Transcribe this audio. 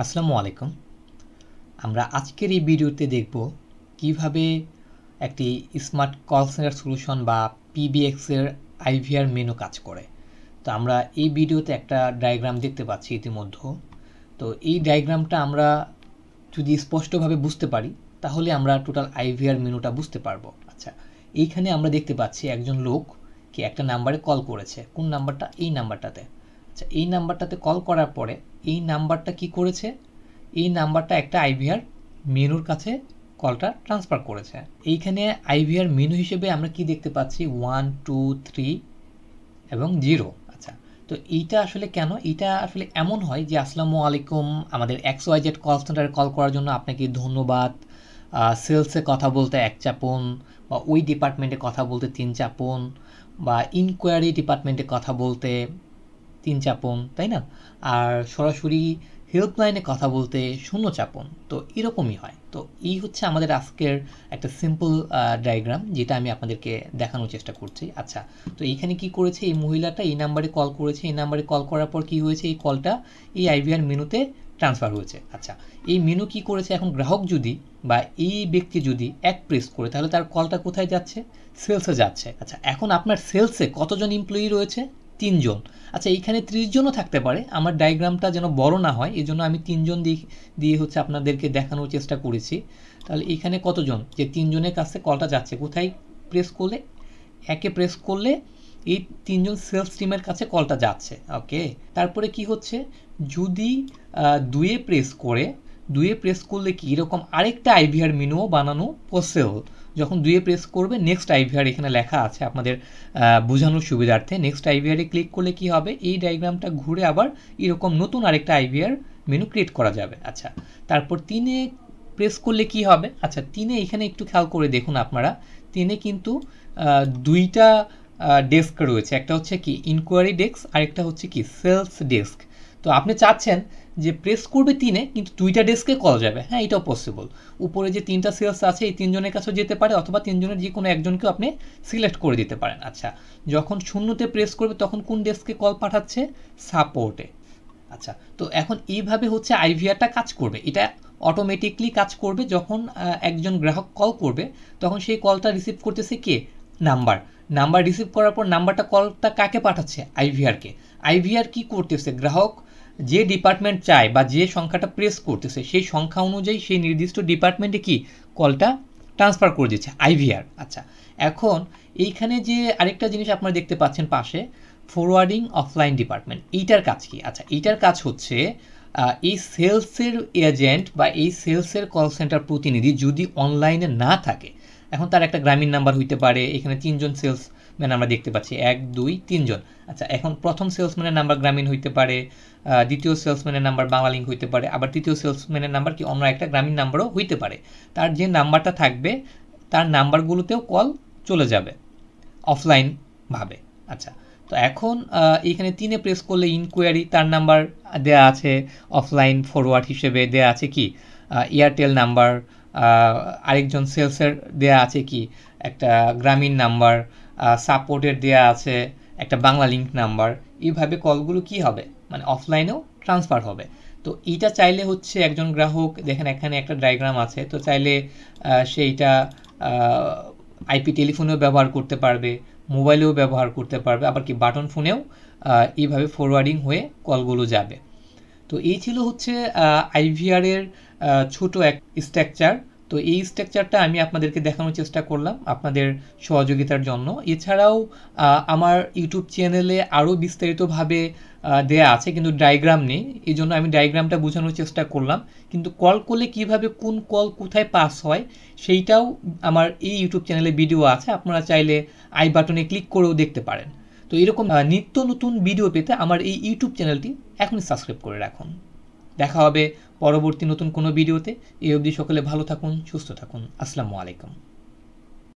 আসসালামু আলাইকুম। আমরা আজকের এই ভিডিওতে দেখব কিভাবে একটি স্মার্ট কল সেন্টার সলিউশন বা পিবিএক্স এর আইভিআর মেনু কাজ করে। তো আমরা এই ভিডিওতে একটা ডায়াগ্রাম দেখতে পাচ্ছি ইতিমধ্যে। তো এই ডায়াগ্রামটা আমরা যদি স্পষ্টভাবে বুঝতে পারি তাহলে আমরা টোটাল আইভিআর মেনুটা বুঝতে পারবো। আচ্ছা, এইখানে আমরা দেখতে পাচ্ছি একজন লোক কি একটা নাম্বারে কল করেছে। কোন নাম্বারটা? এই নাম্বারটাতে। আচ্ছা, এই নাম্বারটাতে কল করার পরে এই নাম্বারটা কি করেছে? এই নাম্বারটা একটা আইভিআর মেনুর কাছে কলটা ট্রান্সফার করেছে। এইখানে আইভিআর মেনু হিসেবে আমরা কি দেখতে পাচ্ছি? 1 2 3 এবং 0। আচ্ছা, তো এইটা আসলে কেন? এটা আসলে এমন হয় যে আসসালামু আলাইকুম, আমাদের XYZ কল সেন্টারে কল করার জন্য আপনাকে ধন্যবাদ, সেলসে কথা বলতে 1 চাপুন, বা ওই ডিপার্টমেন্টে কথা বলতে 3 চাপুন, বা ইনকোয়ারি ডিপার্টমেন্টে কথা বলতে 3 চাপুন, তাই না? আর সরাসরি হেল্পলাইনে কথা বলতে 0 চাপুন। তো এরকমই হয়। তো এই হচ্ছে আমাদের আজকের একটা সিম্পল ডায়াগ্রাম, যেটা আমি আপনাদেরকে দেখানোর চেষ্টা করছি। আচ্ছা, তো এইখানে কি করেছে? এই মহিলাটা এই নাম্বারে কল করেছে। এই নাম্বারে কল করার পর কি হয়েছে? এই কলটা এই আইভিআর মেনুতে ট্রান্সফার হয়েছে। আচ্ছা, এই মেনু কি করেছে? এখন গ্রাহক যদি বা এই ব্যক্তি যদি এক প্রেস করে, তাহলে তার কলটা কোথায় যাচ্ছে? সেলসে যাচ্ছে। আচ্ছা, এখন আপনার সেলসে কতজন এমপ্লয়ি রয়েছে? 3 জন। আচ্ছা, এইখানে 30 জনও থাকতে পারে। আমার ডায়াগ্রামটা যেন বড় না হয়, এই জন্য আমি 3 জন দিয়ে হচ্ছে আপনাদেরকে দেখানোর চেষ্টা করেছি। তাহলে এখানে কতজন? যে 3 জনের কাছে কলটা যাচ্ছে। কোথায় প্রেস করলে? একে প্রেস করলে এই 3 জন সেলস টিমের কাছে কলটা যাচ্ছে। ওকে, তারপরে কি হচ্ছে? যদি 2-এ প্রেস করে, 2-এ প্রেস করলে কি এরকম আরেকটা আইভিআর মেনুও বানানো পসিবল। যখন 2-এ প্রেস করবে, নেক্সট আইভিআর এখানে লেখা আছে আপনাদের বোঝানোর সুবিধার্থে। নেক্সট আইভিআরে ক্লিক করলে কি হবে? এই ডায়াগ্রামটা ঘুরে আবার এরকম নতুন আরেকটা আইভিআর মেনু ক্রিয়েট করা যাবে। আচ্ছা, তারপর 3-এ প্রেস করলে কি হবে? আচ্ছা, 3-এ এখানে একটু খেয়াল করে দেখুন আপনারা। 3-এ কিন্তু 2টা ডেস্ক রয়েছে। একটা হচ্ছে কি ইনকোয়ারি ডেস্ক, আর একটা হচ্ছে কি সেলস ডেস্ক। তো আপনি চাচ্ছেন যে প্রেস করবে 3-এ, কিন্তু 2টা ডেস্কে কল যাবে। হ্যাঁ, এটাও পসিবল। উপরে যে 3টা সেলস আছে, এই 3 জনের কাছেও যেতে পারে, অথবা 3 জনের যে কোনো একজনকেও আপনি সিলেক্ট করে দিতে পারেন। আচ্ছা, যখন 0-তে প্রেস করবে তখন কোন ডেস্কে কল পাঠাচ্ছে? সাপোর্টে। আচ্ছা, তো এখন এইভাবে হচ্ছে আইভিআরটা কাজ করবে। এটা অটোমেটিকলি কাজ করবে। যখন একজন গ্রাহক কল করবে, তখন সেই কলটা রিসিভ করতেছে কে? নাম্বার রিসিভ করার পর নাম্বারটা কলটা কাকে পাঠাচ্ছে? আইভিআরকে। আইভিআর কি করতেছে? গ্রাহক যে ডিপার্টমেন্ট চায় বা যে সংখ্যাটা প্রেস করতেছে, সেই সংখ্যা অনুযায়ী সেই নির্দিষ্ট ডিপার্টমেন্টে কি কলটা ট্রান্সফার করে দিচ্ছে আইভিআর। আচ্ছা, এখন এইখানে যে আরেকটা জিনিস আপনারা দেখতে পাচ্ছেন পাশে, ফরওয়ার্ডিং অফলাইন ডিপার্টমেন্ট, এইটার কাজ কি? আচ্ছা, এইটার কাজ হচ্ছে এই সেলসের এজেন্ট বা এই সেলসের কল সেন্টার প্রতিনিধি যদি অনলাইনে না থাকে, এখন তার একটা গ্রামীণ নাম্বার হইতে পারে। এখানে 3 জন সেলসম্যান আমরা দেখতে পাচ্ছি, 1 2 3 জন। আচ্ছা, এখন প্রথম সেলসম্যানের নাম্বার গ্রামীণ হইতে পারে, দ্বিতীয় সেলসম্যানের নাম্বার বাংলা লিঙ্ক হইতে পারে, আবার তৃতীয় সেলসম্যানের নাম্বার কি অন্য একটা গ্রামীণ নাম্বারও হইতে পারে। তার যে নাম্বারটা থাকবে, তার নাম্বারগুলোতেও কল চলে যাবে অফলাইনভাবে। আচ্ছা, তো এখন এইখানে 3-এ প্রেস করলে ইনকোয়ারি, তার নাম্বার দেয়া আছে অফলাইন ফরওয়ার্ড হিসেবে, দেয়া আছে কি এয়ারটেল নাম্বার, আরেকজন সেলসের দেয়া আছে কি একটা গ্রামীণ নাম্বার, সাপোর্টের দেয়া আছে একটা বাংলা লিঙ্ক নাম্বার। এইভাবে কলগুলো কি হবে? মানে অফলাইনেও ট্রান্সফার হবে। তো এইটা চাইলে হচ্ছে একজন গ্রাহক, দেখেন এখানে একটা ডায়াগ্রাম আছে, তো চাইলে সেইটা আইপি টেলিফোনেও ব্যবহার করতে পারবে, মোবাইলেও ব্যবহার করতে পারবে, আবার কি বাটন ফোনেও এইভাবে ফরওয়ার্ডিং হয়ে কলগুলো যাবে। তো এই ছিল হচ্ছে আইভিআরের ছোট এক স্ট্রাকচার। তো এই স্ট্রাকচারটা আমি আপনাদেরকে দেখানোর চেষ্টা করলাম আপনাদের সহযোগিতার জন্য। এছাড়াও আমার ইউটিউব চ্যানেলে আরও বিস্তারিতভাবে দেয়া আছে, কিন্তু ডায়াগ্রাম নেই, এই জন্য আমি ডায়াগ্রামটা বোঝানোর চেষ্টা করলাম। কিন্তু কল করলে কিভাবে কোন কল কোথায় পাস হয় সেইটাও আমার এই ইউটিউব চ্যানেলে ভিডিও আছে, আপনারা চাইলে আই বাটনে ক্লিক করেও দেখতে পারেন। তো এরকম নিত্য নতুন ভিডিও পেতে আমার এই ইউটিউব চ্যানেলটি এখনই সাবস্ক্রাইব করে রাখুন। দেখা হবে পরবর্তী নতুন কোনো ভিডিওতে। এই অবধি সকলে ভালো থাকুন, সুস্থ থাকুন। আসসালামু আলাইকুম।